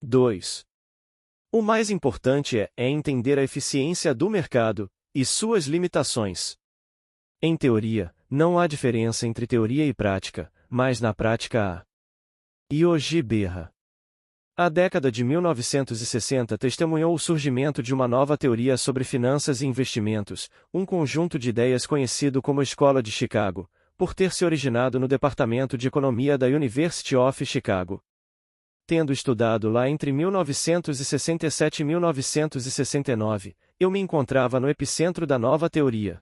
2. O mais importante é entender a eficiência do mercado e suas limitações. Em teoria, não há diferença entre teoria e prática, mas na prática há. Yogi Berra. A década de 1960 testemunhou o surgimento de uma nova teoria sobre finanças e investimentos, um conjunto de ideias conhecido como Escola de Chicago, por ter se originado no Departamento de Economia da University of Chicago. Tendo estudado lá entre 1967 e 1969, eu me encontrava no epicentro da nova teoria.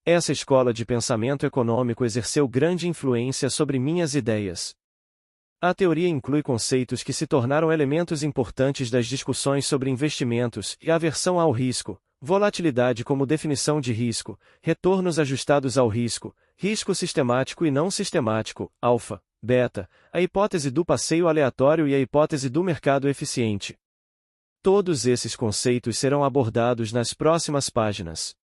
Essa escola de pensamento econômico exerceu grande influência sobre minhas ideias. A teoria inclui conceitos que se tornaram elementos importantes das discussões sobre investimentos e aversão ao risco, volatilidade como definição de risco, retornos ajustados ao risco, risco sistemático e não sistemático, alfa, beta, a hipótese do passeio aleatório e a hipótese do mercado eficiente. Todos esses conceitos serão abordados nas próximas páginas.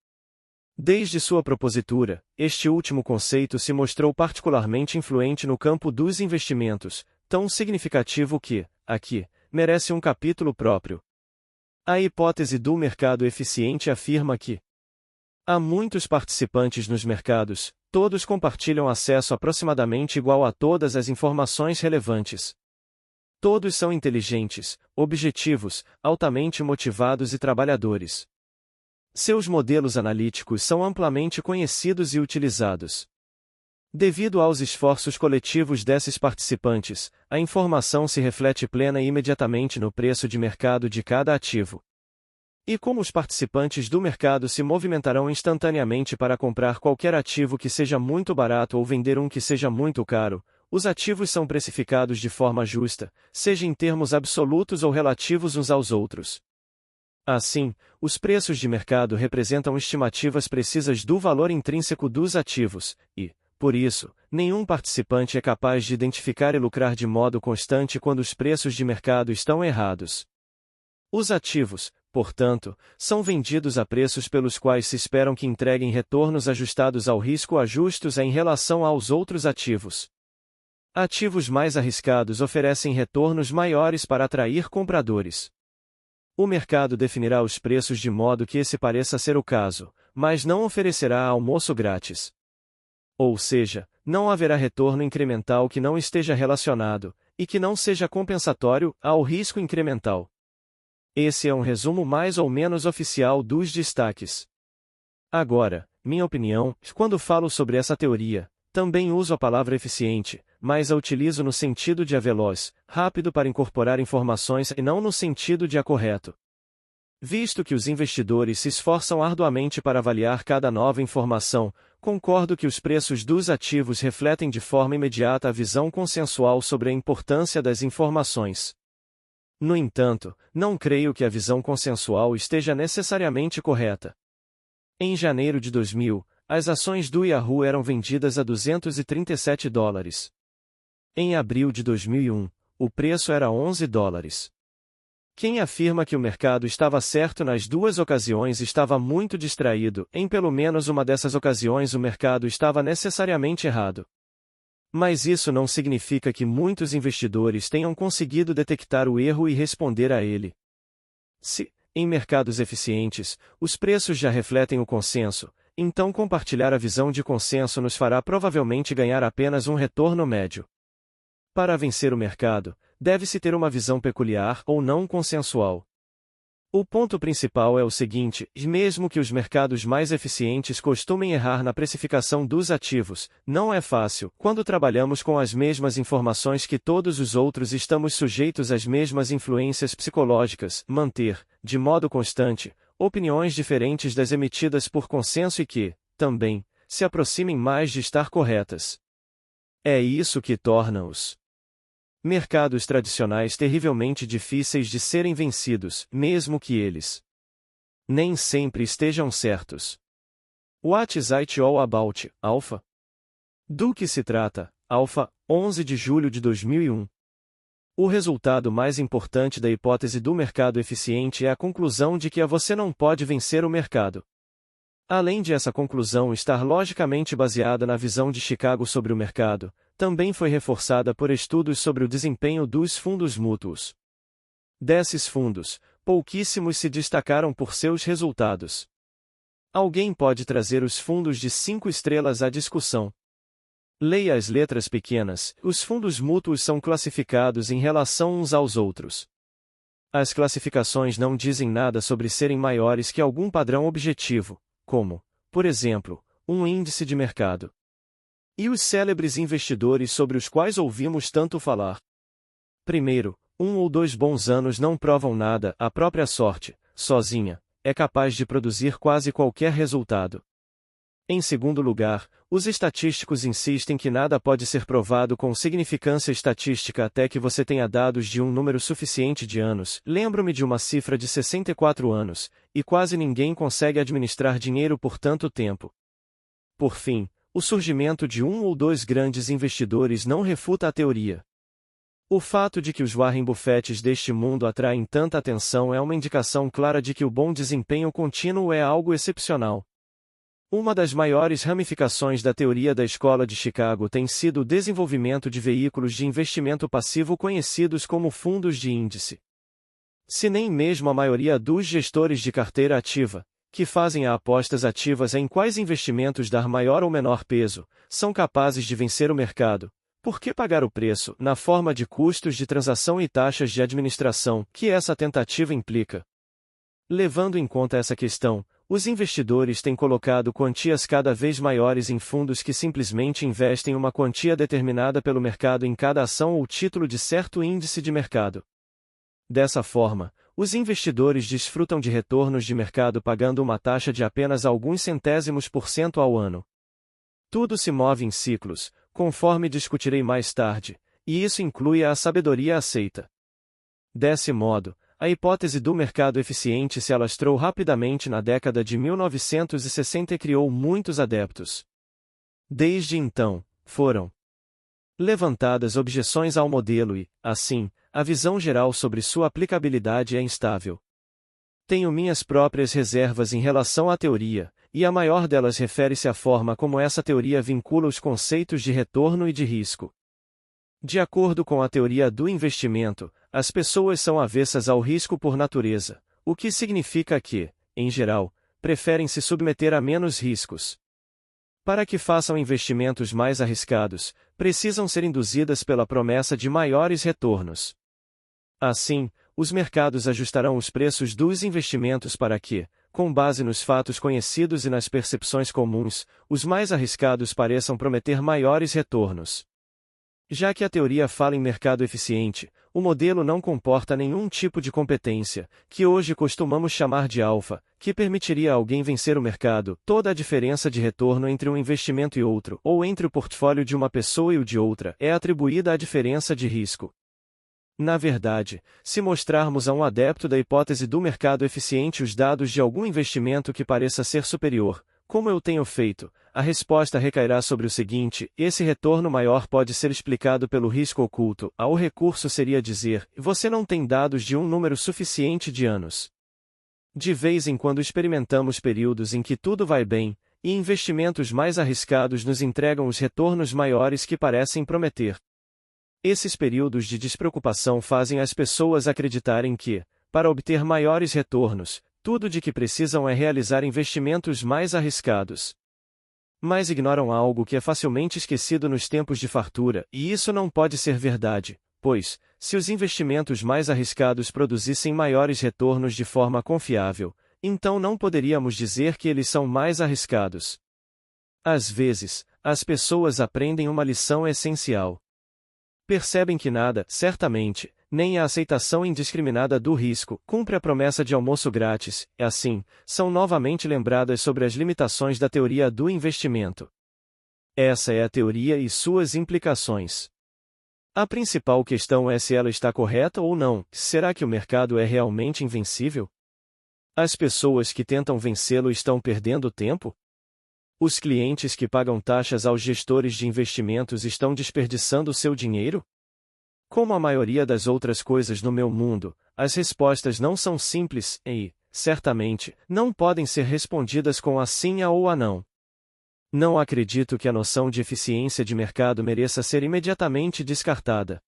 Desde sua propositura, este último conceito se mostrou particularmente influente no campo dos investimentos, tão significativo que, aqui, merece um capítulo próprio. A hipótese do mercado eficiente afirma que há muitos participantes nos mercados, todos compartilham acesso aproximadamente igual a todas as informações relevantes. Todos são inteligentes, objetivos, altamente motivados e trabalhadores. Seus modelos analíticos são amplamente conhecidos e utilizados. Devido aos esforços coletivos desses participantes, a informação se reflete plena e imediatamente no preço de mercado de cada ativo. E como os participantes do mercado se movimentarão instantaneamente para comprar qualquer ativo que seja muito barato ou vender um que seja muito caro, os ativos são precificados de forma justa, seja em termos absolutos ou relativos uns aos outros. Assim, os preços de mercado representam estimativas precisas do valor intrínseco dos ativos, e, por isso, nenhum participante é capaz de identificar e lucrar de modo constante quando os preços de mercado estão errados. Os ativos, portanto, são vendidos a preços pelos quais se esperam que entreguem retornos ajustados ao risco justos em relação aos outros ativos. Ativos mais arriscados oferecem retornos maiores para atrair compradores. O mercado definirá os preços de modo que esse pareça ser o caso, mas não oferecerá almoço grátis. Ou seja, não haverá retorno incremental que não esteja relacionado, e que não seja compensatório, ao risco incremental. Esse é um resumo mais ou menos oficial dos destaques. Agora, minha opinião, quando falo sobre essa teoria, também uso a palavra eficiente, mas a utilizo no sentido de veloz, rápido para incorporar informações e não no sentido de correto. Visto que os investidores se esforçam arduamente para avaliar cada nova informação, concordo que os preços dos ativos refletem de forma imediata a visão consensual sobre a importância das informações. No entanto, não creio que a visão consensual esteja necessariamente correta. Em janeiro de 2000, as ações do Yahoo eram vendidas a $237. Em abril de 2001, o preço era $11. Quem afirma que o mercado estava certo nas duas ocasiões estava muito distraído, em pelo menos uma dessas ocasiões o mercado estava necessariamente errado. Mas isso não significa que muitos investidores tenham conseguido detectar o erro e responder a ele. Se, em mercados eficientes, os preços já refletem o consenso, então compartilhar a visão de consenso nos fará provavelmente ganhar apenas um retorno médio. Para vencer o mercado, deve-se ter uma visão peculiar ou não consensual. O ponto principal é o seguinte: mesmo que os mercados mais eficientes costumem errar na precificação dos ativos, não é fácil, quando trabalhamos com as mesmas informações que todos os outros e estamos sujeitos às mesmas influências psicológicas, manter, de modo constante, opiniões diferentes das emitidas por consenso e que, também, se aproximem mais de estar corretas. É isso que torna os mercados tradicionais terrivelmente difíceis de serem vencidos, mesmo que eles nem sempre estejam certos. What is it all about, Alpha? Do que se trata, Alpha, 11 de julho de 2001. O resultado mais importante da hipótese do mercado eficiente é a conclusão de que você não pode vencer o mercado. Além de essa conclusão estar logicamente baseada na visão de Chicago sobre o mercado, também foi reforçada por estudos sobre o desempenho dos fundos mútuos. Desses fundos, pouquíssimos se destacaram por seus resultados. Alguém pode trazer os fundos de 5 estrelas à discussão. Leia as letras pequenas. Os fundos mútuos são classificados em relação uns aos outros. As classificações não dizem nada sobre serem maiores que algum padrão objetivo, como, por exemplo, um índice de mercado. E os célebres investidores sobre os quais ouvimos tanto falar? Primeiro, 1 ou 2 bons anos não provam nada, a própria sorte, sozinha, é capaz de produzir quase qualquer resultado. Em segundo lugar, os estatísticos insistem que nada pode ser provado com significância estatística até que você tenha dados de um número suficiente de anos. Lembro-me de uma cifra de 64 anos, e quase ninguém consegue administrar dinheiro por tanto tempo. Por fim, o surgimento de 1 ou 2 grandes investidores não refuta a teoria. O fato de que os Warren Buffetts deste mundo atraem tanta atenção é uma indicação clara de que o bom desempenho contínuo é algo excepcional. Uma das maiores ramificações da teoria da Escola de Chicago tem sido o desenvolvimento de veículos de investimento passivo conhecidos como fundos de índice. Se nem mesmo a maioria dos gestores de carteira ativa, que fazem apostas ativas em quais investimentos dar maior ou menor peso, são capazes de vencer o mercado, por que pagar o preço, na forma de custos de transação e taxas de administração, que essa tentativa implica? Levando em conta essa questão, os investidores têm colocado quantias cada vez maiores em fundos que simplesmente investem uma quantia determinada pelo mercado em cada ação ou título de certo índice de mercado. Dessa forma, os investidores desfrutam de retornos de mercado pagando uma taxa de apenas alguns centésimos por cento ao ano. Tudo se move em ciclos, conforme discutirei mais tarde, e isso inclui a sabedoria aceita. Desse modo, a hipótese do mercado eficiente se alastrou rapidamente na década de 1960 e criou muitos adeptos. Desde então, foram levantadas objeções ao modelo e, assim, a visão geral sobre sua aplicabilidade é instável. Tenho minhas próprias reservas em relação à teoria, e a maior delas refere-se à forma como essa teoria vincula os conceitos de retorno e de risco. De acordo com a teoria do investimento, as pessoas são avessas ao risco por natureza, o que significa que, em geral, preferem se submeter a menos riscos. Para que façam investimentos mais arriscados, precisam ser induzidas pela promessa de maiores retornos. Assim, os mercados ajustarão os preços dos investimentos para que, com base nos fatos conhecidos e nas percepções comuns, os mais arriscados pareçam prometer maiores retornos. Já que a teoria fala em mercado eficiente, o modelo não comporta nenhum tipo de competência, que hoje costumamos chamar de alfa, que permitiria a alguém vencer o mercado. Toda a diferença de retorno entre um investimento e outro, ou entre o portfólio de uma pessoa e o de outra, é atribuída à diferença de risco. Na verdade, se mostrarmos a um adepto da hipótese do mercado eficiente os dados de algum investimento que pareça ser superior, como eu tenho feito, a resposta recairá sobre o seguinte: esse retorno maior pode ser explicado pelo risco oculto. O recurso seria dizer, você não tem dados de um número suficiente de anos. De vez em quando experimentamos períodos em que tudo vai bem, e investimentos mais arriscados nos entregam os retornos maiores que parecem prometer. Esses períodos de despreocupação fazem as pessoas acreditarem que, para obter maiores retornos, tudo de que precisam é realizar investimentos mais arriscados. Mas ignoram algo que é facilmente esquecido nos tempos de fartura, e isso não pode ser verdade, pois, se os investimentos mais arriscados produzissem maiores retornos de forma confiável, então não poderíamos dizer que eles são mais arriscados. Às vezes, as pessoas aprendem uma lição essencial. Percebem que nada, certamente, nem a aceitação indiscriminada do risco, cumpre a promessa de almoço grátis, e assim, são novamente lembradas sobre as limitações da teoria do investimento. Essa é a teoria e suas implicações. A principal questão é se ela está correta ou não. Será que o mercado é realmente invencível? As pessoas que tentam vencê-lo estão perdendo tempo? Os clientes que pagam taxas aos gestores de investimentos estão desperdiçando seu dinheiro? Como a maioria das outras coisas no meu mundo, as respostas não são simples e, certamente, não podem ser respondidas com a sim ou a não. Não acredito que a noção de eficiência de mercado mereça ser imediatamente descartada.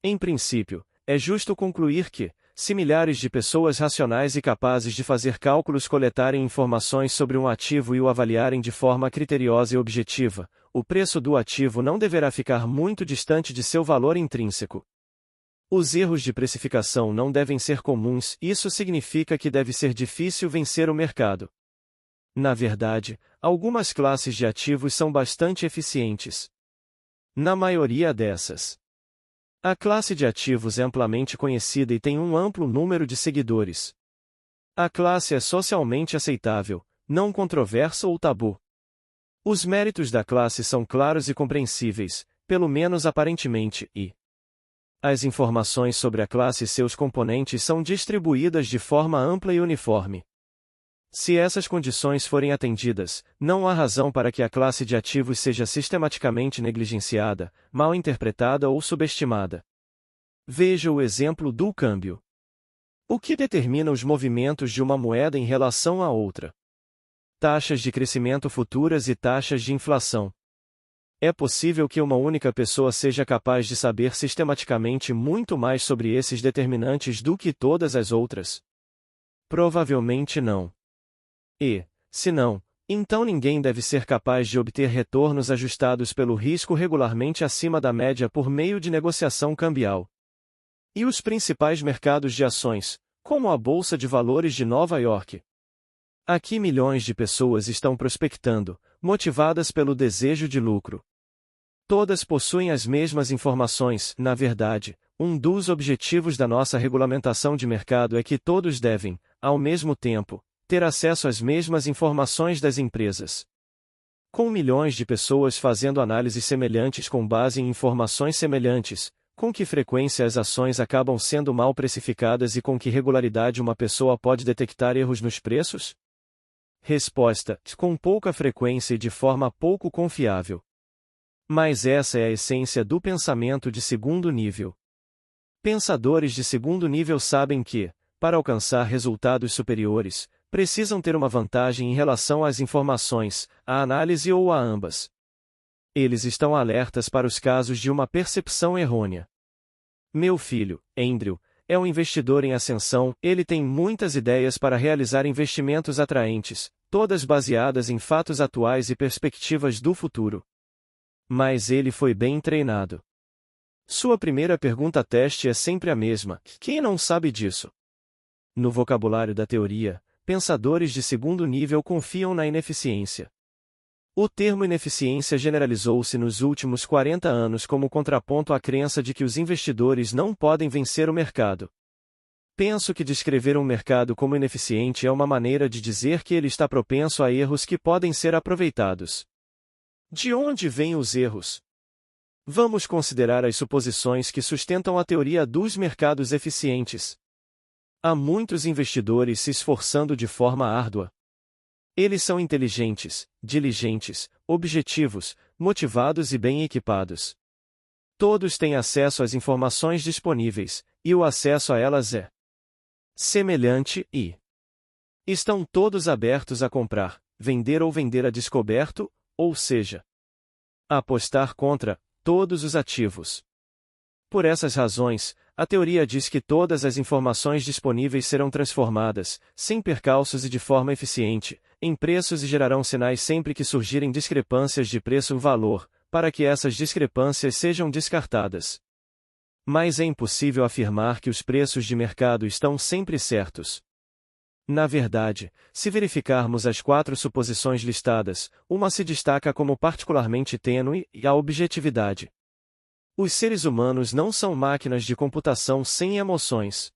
Em princípio, é justo concluir que, se milhares de pessoas racionais e capazes de fazer cálculos coletarem informações sobre um ativo e o avaliarem de forma criteriosa e objetiva, o preço do ativo não deverá ficar muito distante de seu valor intrínseco. Os erros de precificação não devem ser comuns, isso significa que deve ser difícil vencer o mercado. Na verdade, algumas classes de ativos são bastante eficientes. Na maioria dessas, a classe de ativos é amplamente conhecida e tem um amplo número de seguidores. A classe é socialmente aceitável, não controversa ou tabu. Os méritos da classe são claros e compreensíveis, pelo menos aparentemente, e as informações sobre a classe e seus componentes são distribuídas de forma ampla e uniforme. Se essas condições forem atendidas, não há razão para que a classe de ativos seja sistematicamente negligenciada, mal interpretada ou subestimada. Veja o exemplo do câmbio. O que determina os movimentos de uma moeda em relação à outra? Taxas de crescimento futuras e taxas de inflação. É possível que uma única pessoa seja capaz de saber sistematicamente muito mais sobre esses determinantes do que todas as outras? Provavelmente não. E, se não, então ninguém deve ser capaz de obter retornos ajustados pelo risco regularmente acima da média por meio de negociação cambial. E os principais mercados de ações, como a Bolsa de Valores de Nova York? Aqui milhões de pessoas estão prospectando, motivadas pelo desejo de lucro. Todas possuem as mesmas informações, na verdade, um dos objetivos da nossa regulamentação de mercado é que todos devem, ao mesmo tempo, ter acesso às mesmas informações das empresas. Com milhões de pessoas fazendo análises semelhantes com base em informações semelhantes, com que frequência as ações acabam sendo mal precificadas e com que regularidade uma pessoa pode detectar erros nos preços? Resposta: com pouca frequência e de forma pouco confiável. Mas essa é a essência do pensamento de segundo nível. Pensadores de segundo nível sabem que, para alcançar resultados superiores, precisam ter uma vantagem em relação às informações, à análise ou a ambas. Eles estão alertas para os casos de uma percepção errônea. Meu filho, Andrew, é um investidor em ascensão, ele tem muitas ideias para realizar investimentos atraentes, todas baseadas em fatos atuais e perspectivas do futuro. Mas ele foi bem treinado. Sua primeira pergunta-teste é sempre a mesma: quem não sabe disso? No vocabulário da teoria, pensadores de segundo nível confiam na ineficiência. O termo ineficiência generalizou-se nos últimos 40 anos como contraponto à crença de que os investidores não podem vencer o mercado. Penso que descrever um mercado como ineficiente é uma maneira de dizer que ele está propenso a erros que podem ser aproveitados. De onde vêm os erros? Vamos considerar as suposições que sustentam a teoria dos mercados eficientes. Há muitos investidores se esforçando de forma árdua. Eles são inteligentes, diligentes, objetivos, motivados e bem equipados. Todos têm acesso às informações disponíveis, e o acesso a elas é semelhante e estão todos abertos a comprar, vender ou vender a descoberto, ou seja, apostar contra todos os ativos. Por essas razões, a teoria diz que todas as informações disponíveis serão transformadas, sem percalços e de forma eficiente, em preços e gerarão sinais sempre que surgirem discrepâncias de preço-valor, para que essas discrepâncias sejam descartadas. Mas é impossível afirmar que os preços de mercado estão sempre certos. Na verdade, se verificarmos as 4 suposições listadas, uma se destaca como particularmente tênue, e a objetividade. Os seres humanos não são máquinas de computação sem emoções.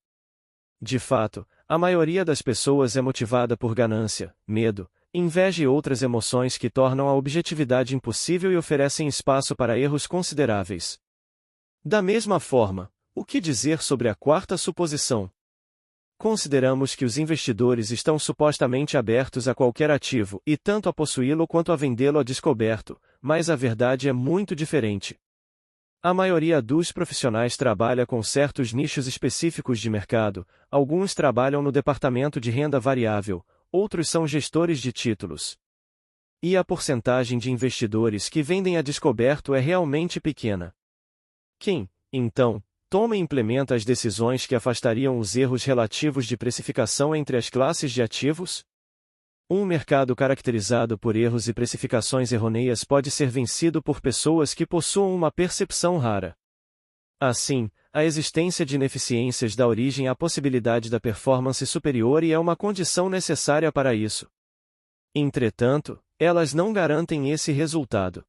De fato, a maioria das pessoas é motivada por ganância, medo, inveja e outras emoções que tornam a objetividade impossível e oferecem espaço para erros consideráveis. Da mesma forma, o que dizer sobre a 4ª suposição? Consideramos que os investidores estão supostamente abertos a qualquer ativo e tanto a possuí-lo quanto a vendê-lo a descoberto, mas a verdade é muito diferente. A maioria dos profissionais trabalha com certos nichos específicos de mercado, alguns trabalham no departamento de renda variável, outros são gestores de títulos. E a porcentagem de investidores que vendem a descoberto é realmente pequena. Quem, então, toma e implementa as decisões que afastariam os erros relativos de precificação entre as classes de ativos? Um mercado caracterizado por erros e precificações errôneas pode ser vencido por pessoas que possuam uma percepção rara. Assim, a existência de ineficiências dá origem à possibilidade da performance superior e é uma condição necessária para isso. Entretanto, elas não garantem esse resultado.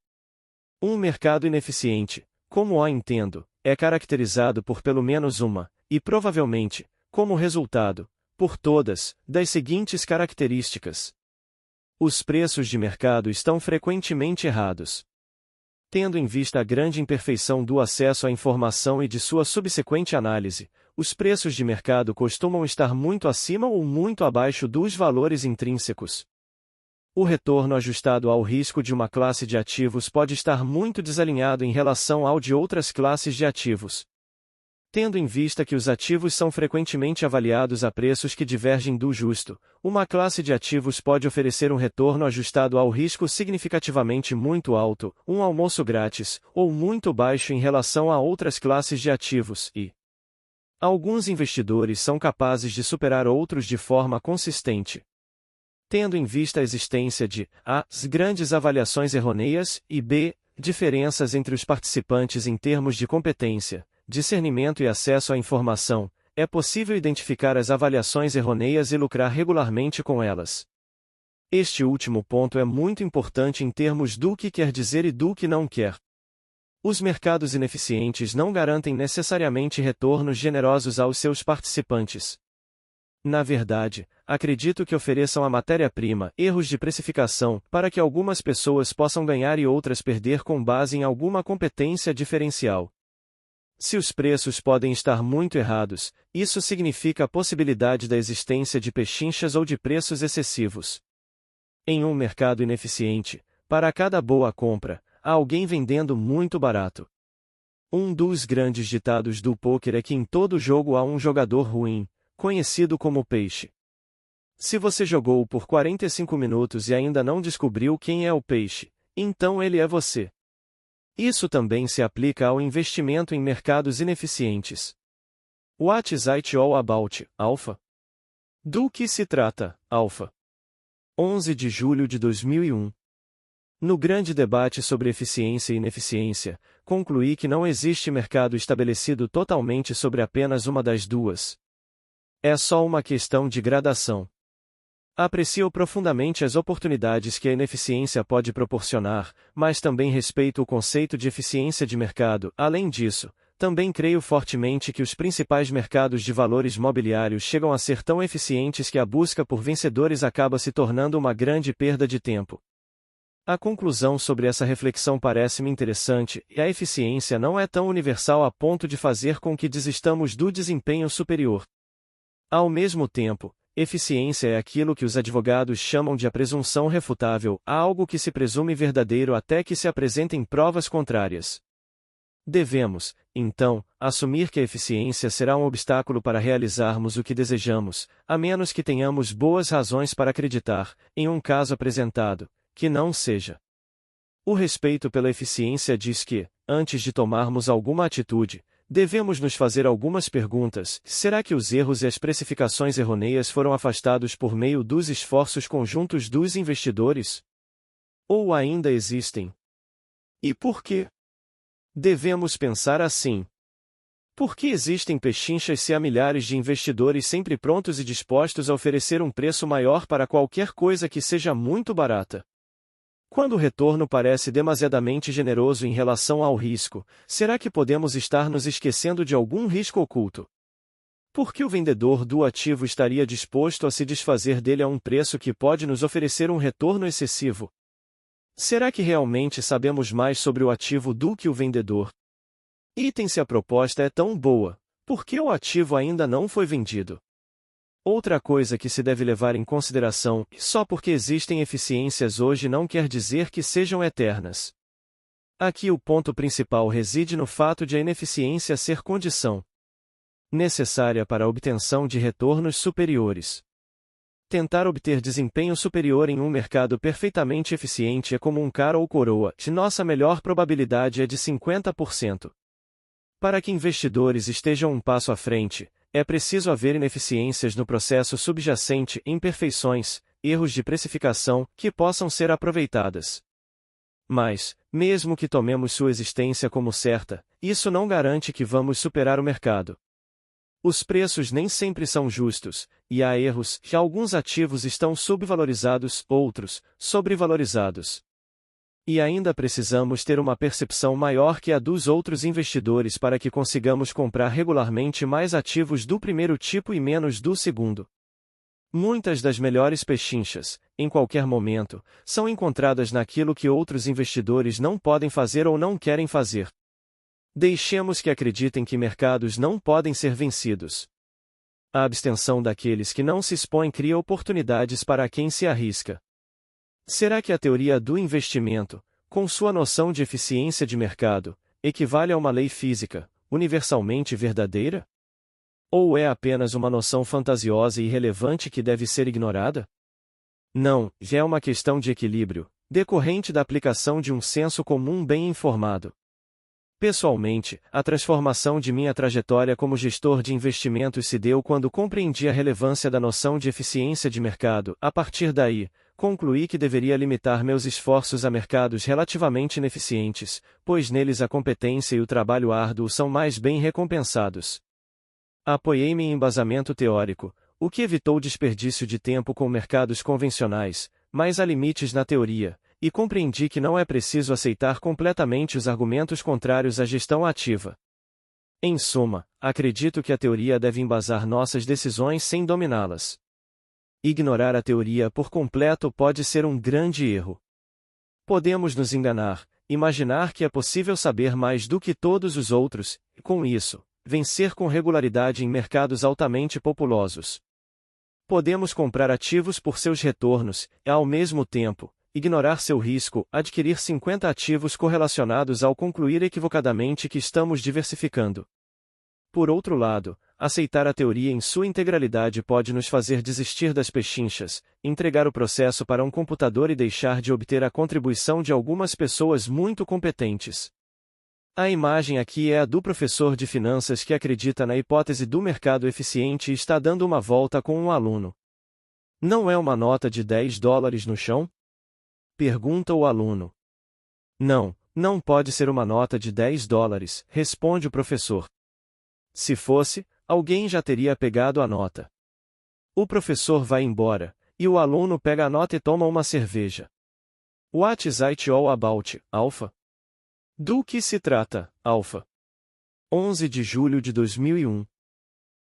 Um mercado ineficiente, como a entendo, é caracterizado por pelo menos uma, e provavelmente, como resultado, por todas, das seguintes características. Os preços de mercado estão frequentemente errados. Tendo em vista a grande imperfeição do acesso à informação e de sua subsequente análise, os preços de mercado costumam estar muito acima ou muito abaixo dos valores intrínsecos. O retorno ajustado ao risco de uma classe de ativos pode estar muito desalinhado em relação ao de outras classes de ativos. Tendo em vista que os ativos são frequentemente avaliados a preços que divergem do justo, uma classe de ativos pode oferecer um retorno ajustado ao risco significativamente muito alto, um almoço grátis, ou muito baixo em relação a outras classes de ativos, e alguns investidores são capazes de superar outros de forma consistente. Tendo em vista a existência de a. grandes avaliações errôneas, e b. diferenças entre os participantes em termos de competência, discernimento e acesso à informação, é possível identificar as avaliações errôneas e lucrar regularmente com elas. Este último ponto é muito importante em termos do que quer dizer e do que não quer. Os mercados ineficientes não garantem necessariamente retornos generosos aos seus participantes. Na verdade, acredito que ofereçam a matéria-prima, erros de precificação, para que algumas pessoas possam ganhar e outras perder com base em alguma competência diferencial. Se os preços podem estar muito errados, isso significa a possibilidade da existência de pechinchas ou de preços excessivos. Em um mercado ineficiente, para cada boa compra, há alguém vendendo muito barato. Um dos grandes ditados do pôquer é que em todo jogo há um jogador ruim, conhecido como peixe. Se você jogou por 45 minutos e ainda não descobriu quem é o peixe, então ele é você. Isso também se aplica ao investimento em mercados ineficientes. What is it all about, Alpha? Do que se trata, Alpha? 11 de julho de 2001. No grande debate sobre eficiência e ineficiência, concluí que não existe mercado estabelecido totalmente sobre apenas uma das duas. É só uma questão de gradação. Aprecio profundamente as oportunidades que a ineficiência pode proporcionar, mas também respeito o conceito de eficiência de mercado. Além disso, também creio fortemente que os principais mercados de valores mobiliários chegam a ser tão eficientes que a busca por vencedores acaba se tornando uma grande perda de tempo. A conclusão sobre essa reflexão parece-me interessante, e a eficiência não é tão universal a ponto de fazer com que desistamos do desempenho superior. Ao mesmo tempo, eficiência é aquilo que os advogados chamam de a presunção refutável, algo que se presume verdadeiro até que se apresentem provas contrárias. Devemos, então, assumir que a eficiência será um obstáculo para realizarmos o que desejamos, a menos que tenhamos boas razões para acreditar, em um caso apresentado, que não seja. O respeito pela eficiência diz que, antes de tomarmos alguma atitude, devemos nos fazer algumas perguntas. Será que os erros e as precificações errôneas foram afastados por meio dos esforços conjuntos dos investidores? Ou ainda existem? E por quê? Devemos pensar assim. Por que existem pechinchas se há milhares de investidores sempre prontos e dispostos a oferecer um preço maior para qualquer coisa que seja muito barata? Quando o retorno parece demasiadamente generoso em relação ao risco, será que podemos estar nos esquecendo de algum risco oculto? Por que o vendedor do ativo estaria disposto a se desfazer dele a um preço que pode nos oferecer um retorno excessivo? Será que realmente sabemos mais sobre o ativo do que o vendedor? Item se a proposta é tão boa, por que o ativo ainda não foi vendido? Outra coisa que se deve levar em consideração, só porque existem eficiências hoje não quer dizer que sejam eternas. Aqui o ponto principal reside no fato de a ineficiência ser condição necessária para a obtenção de retornos superiores. Tentar obter desempenho superior em um mercado perfeitamente eficiente é como um cara ou coroa, nossa melhor probabilidade é de 50%. Para que investidores estejam um passo à frente, é preciso haver ineficiências no processo subjacente, imperfeições, erros de precificação, que possam ser aproveitadas. Mas, mesmo que tomemos sua existência como certa, isso não garante que vamos superar o mercado. Os preços nem sempre são justos, e há erros que alguns ativos estão subvalorizados, outros, sobrevalorizados. E ainda precisamos ter uma percepção maior que a dos outros investidores para que consigamos comprar regularmente mais ativos do primeiro tipo e menos do segundo. Muitas das melhores pechinchas, em qualquer momento, são encontradas naquilo que outros investidores não podem fazer ou não querem fazer. Deixemos que acreditem que mercados não podem ser vencidos. A abstenção daqueles que não se expõem cria oportunidades para quem se arrisca. Será que a teoria do investimento, com sua noção de eficiência de mercado, equivale a uma lei física, universalmente verdadeira? Ou é apenas uma noção fantasiosa e irrelevante que deve ser ignorada? Não, já é uma questão de equilíbrio, decorrente da aplicação de um senso comum bem informado. Pessoalmente, a transformação de minha trajetória como gestor de investimentos se deu quando compreendi a relevância da noção de eficiência de mercado. A partir daí, concluí que deveria limitar meus esforços a mercados relativamente ineficientes, pois neles a competência e o trabalho árduo são mais bem recompensados. Apoiei-me em embasamento teórico, o que evitou desperdício de tempo com mercados convencionais, mas há limites na teoria, e compreendi que não é preciso aceitar completamente os argumentos contrários à gestão ativa. Em suma, acredito que a teoria deve embasar nossas decisões sem dominá-las. Ignorar a teoria por completo pode ser um grande erro. Podemos nos enganar, imaginar que é possível saber mais do que todos os outros, e com isso, vencer com regularidade em mercados altamente populosos. Podemos comprar ativos por seus retornos, e ao mesmo tempo, ignorar seu risco, adquirir 50 ativos correlacionados ao concluir equivocadamente que estamos diversificando. Por outro lado, aceitar a teoria em sua integralidade pode nos fazer desistir das pechinchas, entregar o processo para um computador e deixar de obter a contribuição de algumas pessoas muito competentes. A imagem aqui é a do professor de finanças que acredita na hipótese do mercado eficiente e está dando uma volta com um aluno. Não é uma nota de $10 no chão? Pergunta o aluno. Não, não pode ser uma nota de $10, responde o professor. Se fosse, alguém já teria pegado a nota. O professor vai embora, e o aluno pega a nota e toma uma cerveja. What is it all about, Alpha? Do que se trata, Alpha? 11 de julho de 2001.